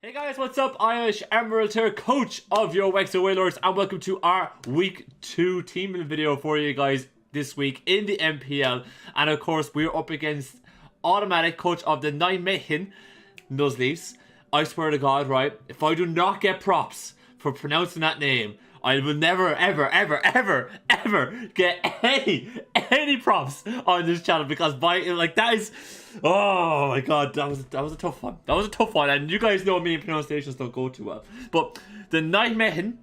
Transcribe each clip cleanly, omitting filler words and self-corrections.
Hey guys, what's up? IrishEmerald here, coach of your Wexford Wailords, and welcome to our week 2 team building video for you guys this week in the MPL. And of course, we're up against automatic coach of the Nijmegen Nuzleafs. I swear to God, right, if I do not get props for pronouncing that name, I will never, ever get any props on this channel, because that is, oh my God, that was a tough one. That was a tough one, and you guys know me and pronunciations don't go too well. But the Nijmegen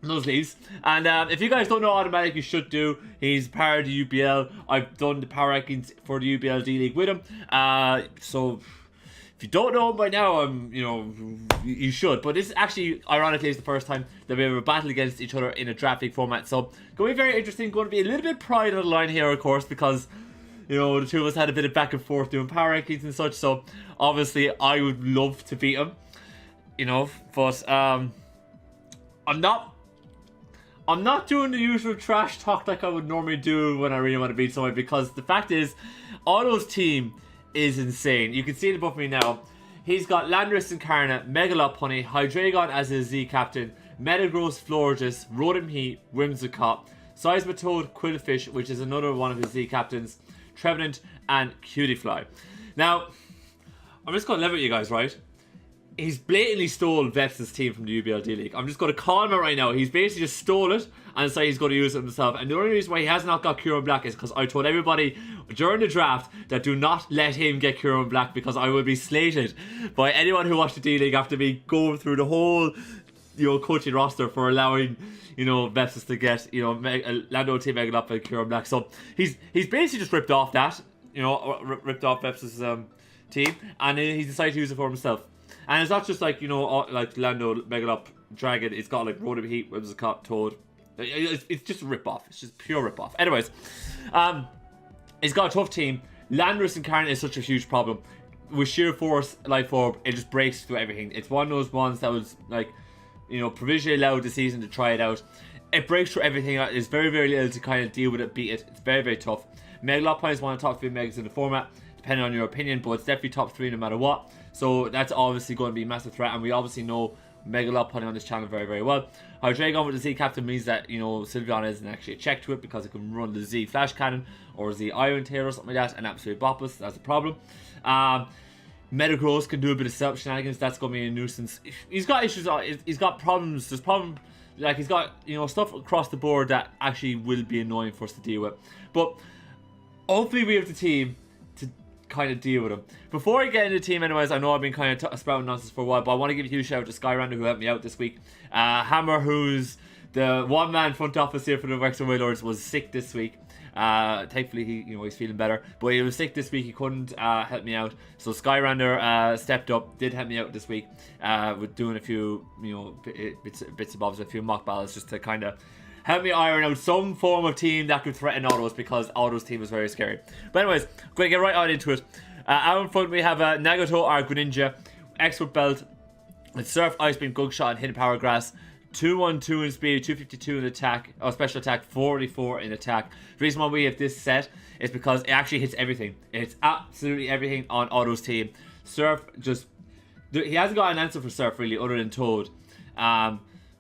Nuzleafs, and if you guys don't know automatic, you should do. He's part of the UBL. I've done the power rankings for the UBL D League with him. So if you don't know him by now, you should. But this actually, ironically, is the first time that we ever battle against each other in a draft league format. So going to be very interesting. Going to be a little bit pride on the line here, of course, because the two of us had a bit of back and forth doing power rankings and such. So obviously, I would love to beat him. But I'm not doing the usual trash talk like I would normally do when I really want to beat someone, because the fact is, Otto's team is insane. You can see it above me now. He's got Landorus Incarnate, Megalopunny, Hydreigon as his Z captain, Metagross, Florges, Rotom Heat, Whimsicott, Seismitoad, Quillfish, which is another one of his Z captains, Trevenant, and Cutiefly. Now, I'm just going to level with you guys, right? He's blatantly stole Veps' team from the UBL D League. I'm just going to call him out right now. He's basically just stole it and decided he's going to use it himself. And the only reason why he has not got Kieran Black is because I told everybody during the draft that do not let him get Kieran Black, because I will be slated by anyone who watched the D League after me going through the whole coaching roster for allowing Veps to get Lando Team Megalop and Kieran Black. So he's basically just ripped off that, ripped off Veps' team, and he's decided to use it for himself. And it's not just like Lando, Megalop, Dragon. It's got like Rotom Heat, Whimsicott, Toad. It's just a rip-off. It's just pure rip-off. Anyways, he's got a tough team. Landorus Incarnate is such a huge problem. With sheer force, Life Orb, it just breaks through everything. It's one of those ones that was provisionally allowed this season to try it out. It breaks through everything. It's very, very little to kind of deal with it, beat it. It's very, very tough. Megalopine is one of the top 3 megas in the format, depending on your opinion, but it's definitely top 3 no matter what. So that's obviously going to be a massive threat, and we obviously know Megalopony on this channel very, very well. Hydreigon with the Z captain means that Sylveon isn't actually a check to it, because it can run the Z Flash Cannon or Z Iron Tail or something like that and absolutely bop us. That's a problem. Metagross can do a bit of setup shenanigans. That's going to be a nuisance. He's got issues. He's got problems. There's problem. Like, he's got stuff across the board that actually will be annoying for us to deal with. But hopefully we have the team to kind of deal with him. Before I get into the team, anyways, I know I've been kind of spouting nonsense for a while, but I want to give a huge shout out to Skyrander, who helped me out this week. Hammer, who's the one-man front office here for the Wexford Wailords, was sick this week. Thankfully he's feeling better, but he was sick this week. He couldn't help me out, so Skyrander stepped up, did help me out this week with doing a few bits and bobs, a few mock battles, just to kind of help me iron out some form of team that could threaten Otto's, because Otto's team is very scary. But anyways, I'm going to get right on into it. Out in front we have Nagato, our Greninja, Expert Belt with Surf, Ice Beam, Gug Shot, and Hidden Power Grass. 212 in speed, 252 in attack, special attack, 44 in attack. The reason why we have this set is because it actually hits everything. It hits absolutely everything on Otto's team. Surf he hasn't got an answer for Surf really, other than Toad,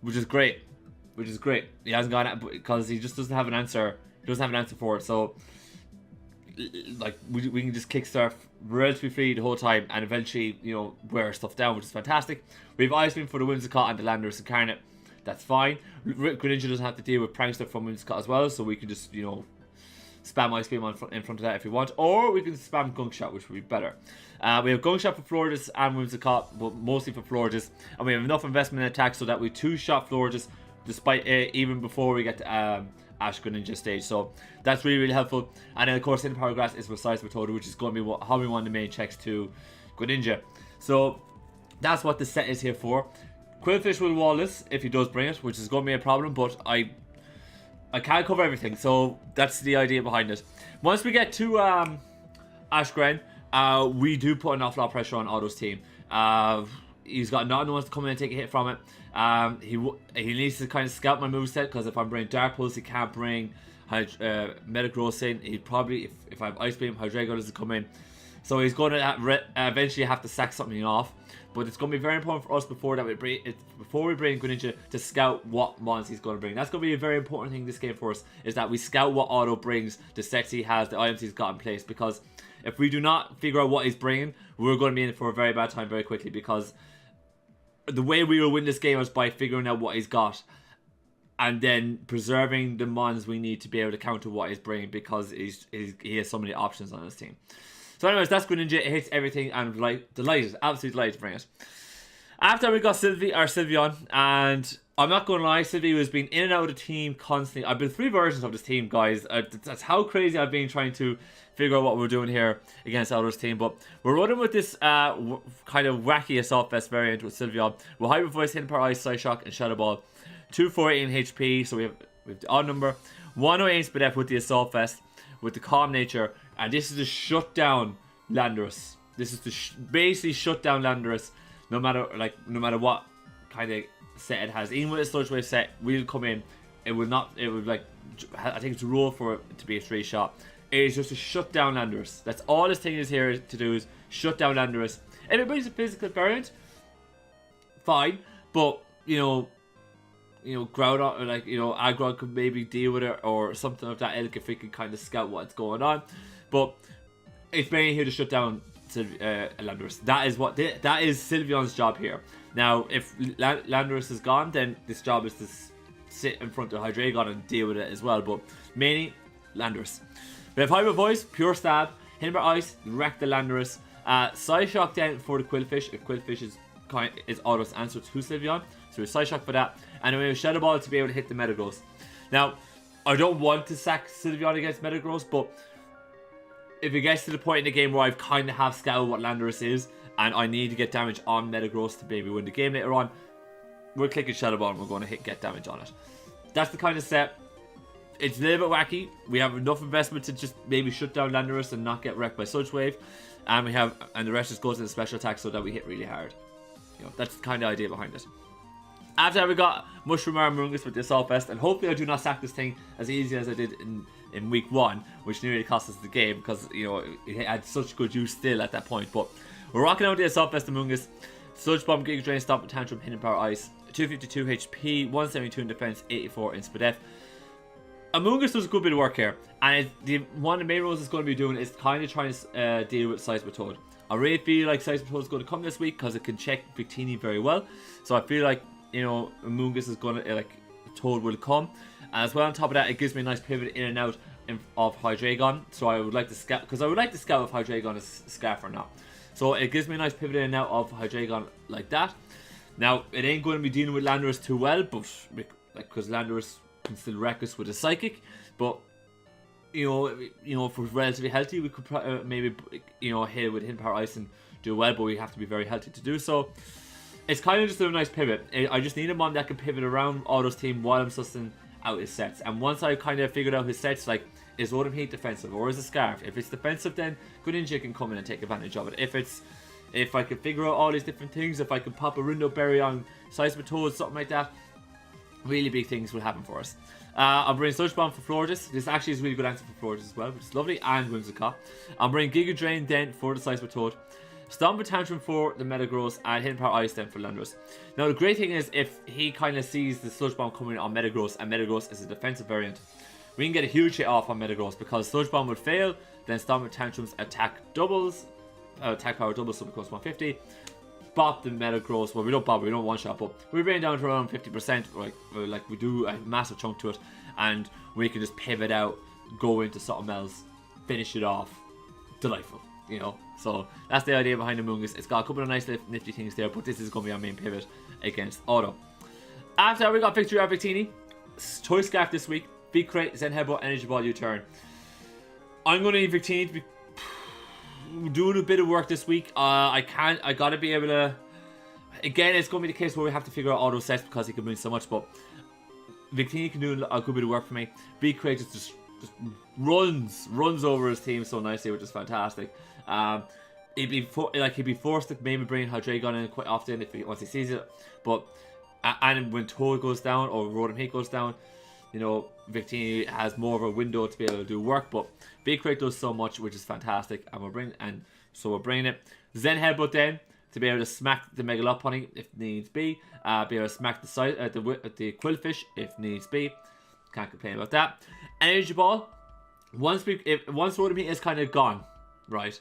which is great. He hasn't got it because he just doesn't have an answer. He doesn't have an answer for it. So like we can just kick Surf relatively free the whole time, and eventually wear stuff down, which is fantastic. We have Ice Beam for the Whimsicott and the Landorus Incarnate. That's fine. Greninja doesn't have to deal with Prankster from Whimsicott as well, so we can just spam Ice Beam in front of that if we want, or we can spam Gunk Shot, which would be better. We have Gunk Shot for Florges and Whimsicott, but mostly for Florges, and we have enough investment in attack so that we 2-shot Florges, despite even before we get to Ash Greninja stage. So that's really, really helpful. And then of course Hidden Power Grass is for Seismitoad, which is going to be how we want the main checks to Greninja. So that's what the set is here for. Quillfish will wall this if he does bring it, which is going to be a problem, but I can't cover everything, so that's the idea behind it. Once we get to Ash Gren, we do put an awful lot of pressure on Otto's team. He's got no one wants to come in and take a hit from it. He needs to kind of scout my moveset, because if I'm bringing Dark Pulse, he can't bring Metagross in. He probably, if I have Ice Beam, Hydreigon doesn't come in, So he's going to eventually have to sack something off. But it's going to be very important for us before we bring Greninja to scout what mons he's going to bring. That's going to be a very important thing in this game for us, is that we scout what Otto brings, the sets he has, the items he's got in place. Because if we do not figure out what he's bringing, we're going to be in for a very bad time very quickly. Because the way we will win this game is by figuring out what he's got, and then preserving the mons we need to be able to counter what he's bringing, because he has so many options on his team. So anyways, that's Greninja. It hits everything, and I'm delighted, absolutely delighted to bring it. After we got Sylveon, and I'm not going to lie, Sylvie has been in and out of the team constantly. I've been 3 versions of this team, guys. That's how crazy I've been trying to figure out what we're doing here against Elder's team. But we're running with this kind of wacky Assault Vest variant with Sylveon. With Hyper Voice, Hidden Power Ice, Psy Shock, and Shadow Ball. 248 HP, so we have the odd number. 108 Spadef with the Assault Vest, with the Calm Nature. And this is to shut down Landorus. This is to basically shut down Landorus, no matter what kind of set it has. Even with a Sludge Wave set, we'll come in. It would like, I think it's a rule for it to be a 3-shot. It is just to shut down Landorus. That's all this thing is here to do, is shut down Landorus. If it brings a physical variant, fine. But Groudon, or like, Aggron could maybe deal with it or something of that ilk if we can kind of scout what's going on. But it's mainly here to shut down Landorus. That is Sylveon's job here. Now, if Landorus is gone, then this job is to sit in front of Hydreigon and deal with it as well. But mainly Landorus. We have Hyper Voice, Pure Stab, Hidden Power Ice, wreck the Landorus. Psyshock down for the Quillfish. If Quillfish is Otto's answer to Sylveon, so we Psyshock for that. And then we have Shadow Ball to be able to hit the Metagross. Now, I don't want to sack Sylveon against Metagross, but if it gets to the point in the game where I've kind of have scouted what Landorus is, and I need to get damage on Metagross to maybe win the game later on, we're clicking Shadow Ball and we're going to get damage on it. That's the kind of set. It's a little bit wacky. We have enough investment to just maybe shut down Landorus and not get wrecked by Sludge Wave, and the rest just goes into special attack so that we hit really hard. That's the kind of idea behind it. After that, we got Mushroom Armorungus with the Assault Vest, and hopefully I do not sack this thing as easy as I did in week 1, which nearly cost us the game because it had such good use still at that point. But we're rocking out with the Assault Vest Amoonguss, Sludge Bomb, Giga Drain, Stomp, Tantrum, Hidden Power Ice, 252 HP, 172 in defense, 84 in Spadef. Amoonguss does a good bit of work here, and one of the main roles it's going to be doing is kind of trying to deal with Seismitoad. I really feel like Seismitoad is going to come this week because it can check Victini very well. So I feel like Amoonguss is going to, Toad will come. As well, on top of that, it gives me a nice pivot in and out of Hydreigon. So I would like to scout, because I would like to scout if Hydreigon is Scarf or not. So it gives me a nice pivot in and out of Hydreigon like that. Now, it ain't going to be dealing with Landorus too well, but because Landorus can still wreck us with a Psychic. But if we're relatively healthy, we could maybe hit with Hidden Power Ice and do well, but we have to be very healthy to do so. It's kind of just a nice pivot. I just need a mon that can pivot around Otto's team while I'm sussing out his sets. And once I kind of figured out his sets, like, is Rotom Heat defensive or is it Scarf? If it's defensive, then Greninja can come in and take advantage of it. If I can figure out all these different things, if I can pop a Rindo Berry on Seismitoad, something like that, really big things will happen for us. I'll bring Sludge Bomb for Florges. This actually is a really good answer for Florges as well, which is lovely, and Whimsicott. I'll bring Giga Drain then for the Seismitoad. Stomp and Tantrum for the Metagross, and Hidden Power Ice then for Landorus. Now the great thing is, if he kind of sees the Sludge Bomb coming on Metagross, and Metagross is a defensive variant, we can get a huge hit off on Metagross, because Sludge Bomb would fail, then Stomp and Tantrum's attack power doubles, so it becomes 150. Bop the Metagross, well, we don't bop, we don't one-shot, but we bring it down to around 50%, like we do a massive chunk to it, and we can just pivot out, go into something else, finish it off. Delightful. So that's the idea behind Amoonguss. It's got a couple of nice nifty things there, but this is going to be our main pivot against Otto. After that, we got Victory out Victini, Choice Scarf this week, Big Crate, Zen Headbutt, Energy Ball U-Turn. I'm going to need Victini to be doing a bit of work this week. I gotta be able to, again, it's going to be the case where we have to figure out Otto sets because he can bring so much, but Victini can do a good bit of work for me. Big Crate just runs over his team so nicely, which is fantastic. He'd be forced to maybe bring Hydreigon in quite often once he sees it, but and when Toad goes down or Rotom Heat goes down, Victini has more of a window to be able to do work. But Big Crate does so much, which is fantastic, and So we're bringing it. Zen Headbutt then, to be able to smack the Megalopony if needs be. Be able to smack the Quillfish if needs be. Can't complain about that. Energy Ball. Once Rotom is kind of gone, right,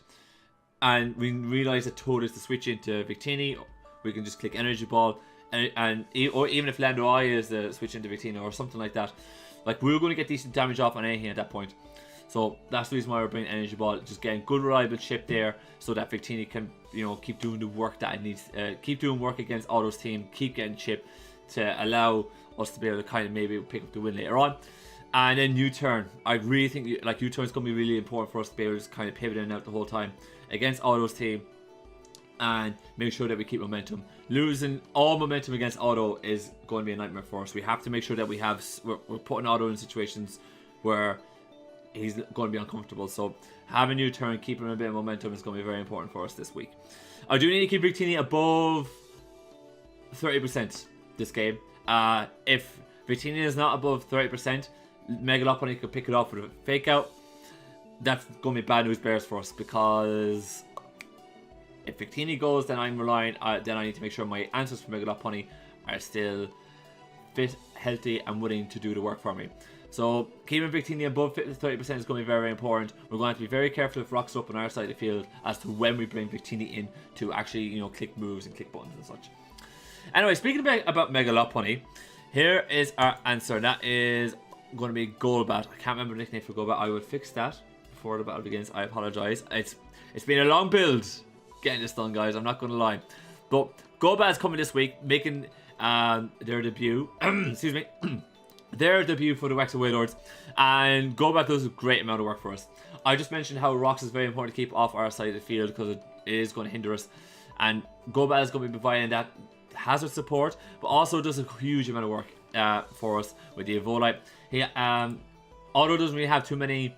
and we realise that Toad is to switch into Victini, we can just click Energy Ball, or even if Lando Eye is the switch into Victini or something like that, like we're going to get decent damage off on anything at that point. So that's the reason why we're bringing Energy Ball, just getting good reliable chip there, so that Victini can, you know, keep doing the work that it needs, keep doing work against Otto's team, keep getting chip to allow us to be able to kind of maybe pick up the win later on. And then U-turn. I really think like U-turn is going to be really important for us to be able to just kind of pivot in and out the whole time against Otto's team and make sure that we keep momentum. Losing all momentum against Otto is going to be a nightmare for us. We have to make sure that we're putting Otto in situations where he's going to be uncomfortable. So having U-turn, keeping a bit of momentum is going to be very important for us this week. I do need to keep Victini above 30% this game. If Victini is not above 30%, Megalopony could pick it off with a fake out. That's going to be bad news bears for us, because if Victini goes, then I'm relying. Then I need to make sure my answers for Megalopony are still fit, healthy, and willing to do the work for me. So keeping Victini above 30% is going to be very, very important. We're going to have to be very careful if rocks are up on our side of the field as to when we bring Victini in to actually, you know, click moves and click buttons and such. Anyway, speaking about Megalopony, here is our answer. That is going to be Golbat. I can't remember the nickname for Golbat. I will fix that before the battle begins. I apologize. It's been a long build getting this done, guys. I'm not going to lie. But Golbat is coming this week, making their debut. Excuse me. Their debut for the Wexford Wailords. And Golbat does a great amount of work for us. I just mentioned how rocks is very important to keep off our side of the field because it is going to hinder us. And Golbat is going to be providing that hazard support, but also does a huge amount of work for us with the Evolite. Otto doesn't really have too many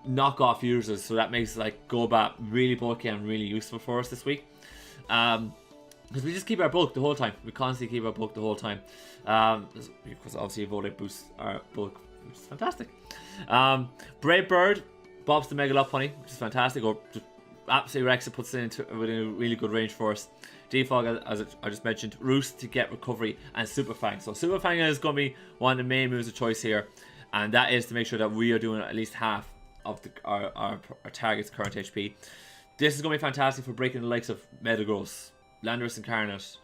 knockoff users, so that makes like Golbat really bulky and really useful for us this week. Because we just keep our bulk the whole time. We constantly keep our bulk the whole time. Because obviously Evolite boosts our bulk, which is fantastic. Brave Bird bops the Megalopony, which is fantastic. Or just absolutely Rex, it puts it within a really good range for us. Defog, as I just mentioned. Roost to get recovery, and Super Fang. So Super Fang is going to be one of the main moves of choice here, and that is to make sure that we are doing at least half of our target's current HP. This is going to be fantastic for breaking the likes of Metagross, Landorus Incarnate,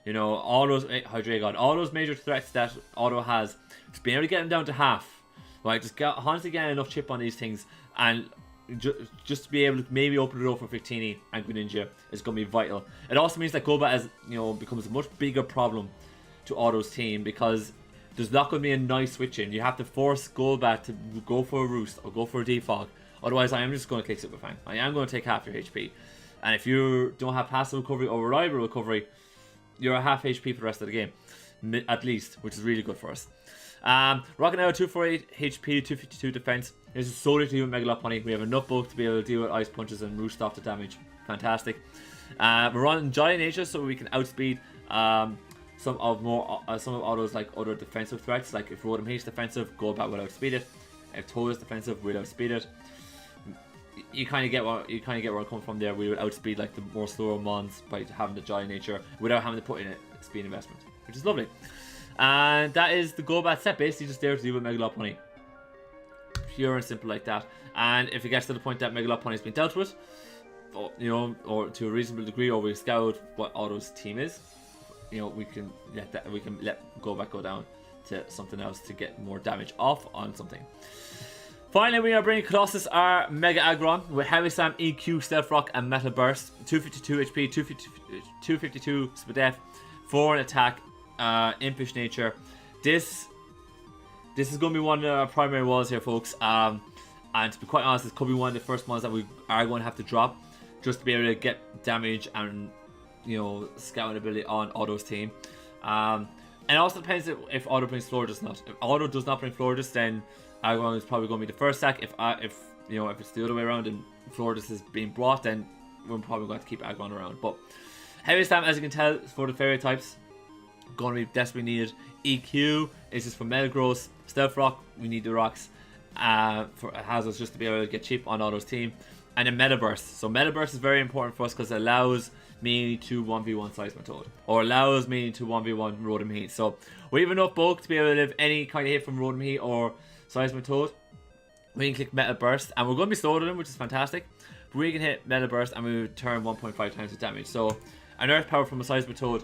you know, all those Hydreigon, all those major threats that Otto has. Just being able to get them down to half, right? Just constantly getting enough chip on these things, and just to be able to maybe open the door for Victini and Greninja is going to be vital. It also means that Golbat has, you know, becomes a much bigger problem to Otto's team, because there's not going to be a nice switch in. You have to force Golbat to go for a Roost or go for a Defog. Otherwise, I am just going to click Super Fang. I am going to take half your HP. And if you don't have passive recovery or reliable recovery, you're a half HP for the rest of the game, at least, which is really good for us. Rocking out 248 HP, 252 defense. This is solely to do with Megalopony. We have enough bulk to be able to deal with ice punches and roost off the damage. Fantastic. We're running Giant Nature so we can outspeed some of Otto's like other defensive threats. Like if Rotom H defensive, Golbat will outspeed it. If Toad is defensive, we'll outspeed it. You kind of get where I'm coming from there. We would outspeed like the more slower mons by having the Giant Nature without having to put in a speed investment, which is lovely. And that is the Golbat set, basically just there to deal with Megalopony. Pure and simple like that. And if it gets to the point that Megalopony has been dealt with, or, you know, or to a reasonable degree, or we scout what Otto's team is, you know, we can let Golbat go down to something else to get more damage off on something. Finally, we are bringing Colossus, our Mega Aggron, with Heavy Slam, EQ, Stealth Rock, and Metal Burst. 252 HP, 252 Spadef, 4 in attack, Impish Nature. This is going to be one of our primary walls here, folks. And to be quite honest, this could be one of the first ones that we are going to have to drop, just to be able to get damage and, you know, scouting ability on Otto's team. And it also depends if Otto brings Florges or not. If Otto does not bring Florges, then Aggron is probably going to be the first sack. If it's the other way around and Florges is being brought, then we're probably going to keep Aggron around. But Heavy Slam, as you can tell, for the fairy types, going to be desperately needed. EQ is just for Metagross. Stealth Rock, we need the rocks for hazards just to be able to get cheap on Otto's team. And then Meta Burst. So Meta Burst is very important for us because it allows me to 1v1 Seismitoad, or allows me to 1v1 Rotom Heat. So we have enough bulk to be able to live any kind of hit from Rotom Heat or Seismitoad. We can click Meta Burst, and we're going to be slowed on him, which is fantastic. But we can hit Meta Burst, and we return 1.5 times the damage. So an Earth Power from a Seismitoad,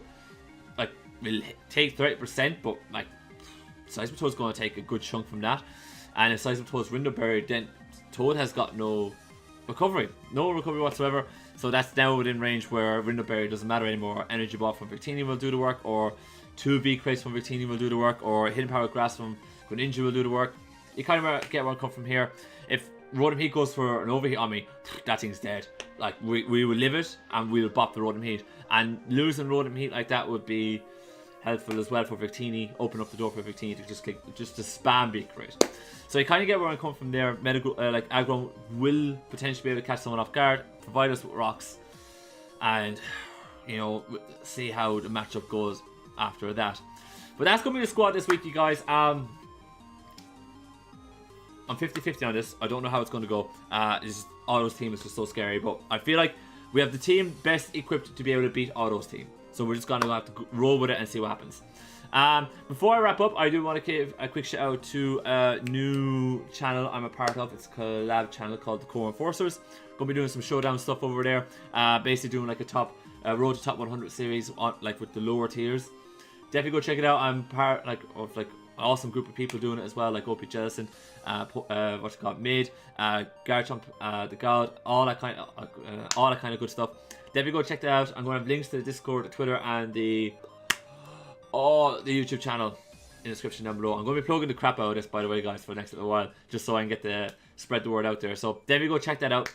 like, will take 30%, but like Seismitoad's going to take a good chunk from that. And if Seismitoad's Window Berry, then Toad has got no recovery whatsoever. So that's now within range where Window Berry doesn't matter anymore. Energy Ball from Victini will do the work, or 2 V-Crates from Victini will do the work, or Hidden Power Grass from Greninja will do the work. You kind of get where I come from here. If Rotom Heat goes for an overheat on me, that thing's dead. Like, we will live it, and we will bop the Rotom Heat. And losing Rotom Heat like that would be helpful as well for Victini. Open up the door for Victini to just to spam V-Crate. So you kind of get where I come from there. Like Aggro will potentially be able to catch someone off guard, provide us with rocks, and you know, see how the matchup goes after that. But that's gonna be the squad this week, you guys. I'm 50-50 on this. I don't know how it's gonna go. Otto's team is just so scary, but I feel like we have the team best equipped to be able to beat Otto's team. So we're just gonna have to roll with it and see what happens. Before I wrap up, I do want to give a quick shout out to a new channel I'm a part of. It's a collab channel called the Core Enforcers. Gonna be doing some showdown stuff over there. Basically doing like a road to top 100 series on, like, with the lower tiers. Definitely go check it out. I'm part of an awesome group of people doing it as well, like OP Jellison, Mid, Garchomp, the God, all that kind of good stuff. Definitely go check that out. I'm going to have links to the Discord, the Twitter, and the YouTube channel in the description down below. I'm going to be plugging the crap out of this, by the way, guys, for the next little while, just so I can get the spread the word out there. So definitely go check that out,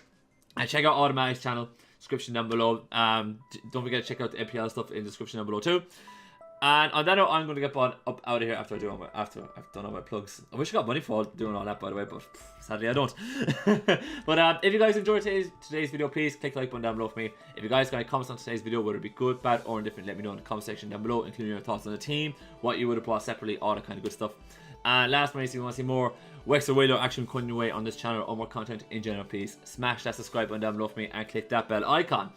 and check out Automatic's channel, description down below. Don't forget to check out the MPL stuff in the description down below too. And on that note, I'm going to get up out of here after I've done all my plugs. I wish I got money for doing all that, by the way, but sadly I don't. But if you guys enjoyed today's video, please click the like button down below for me. If you guys got any comments on today's video, whether it be good, bad, or indifferent, let me know in the comment section down below, including your thoughts on the team, what you would have bought separately, all that kind of good stuff. And last but not least, if you want to see more Wexford Wailords action coming your way on this channel, or more content in general, please smash that subscribe button down below for me and click that bell icon.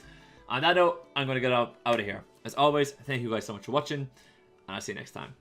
On that note, I'm going to get out of here. As always, thank you guys so much for watching, and I'll see you next time.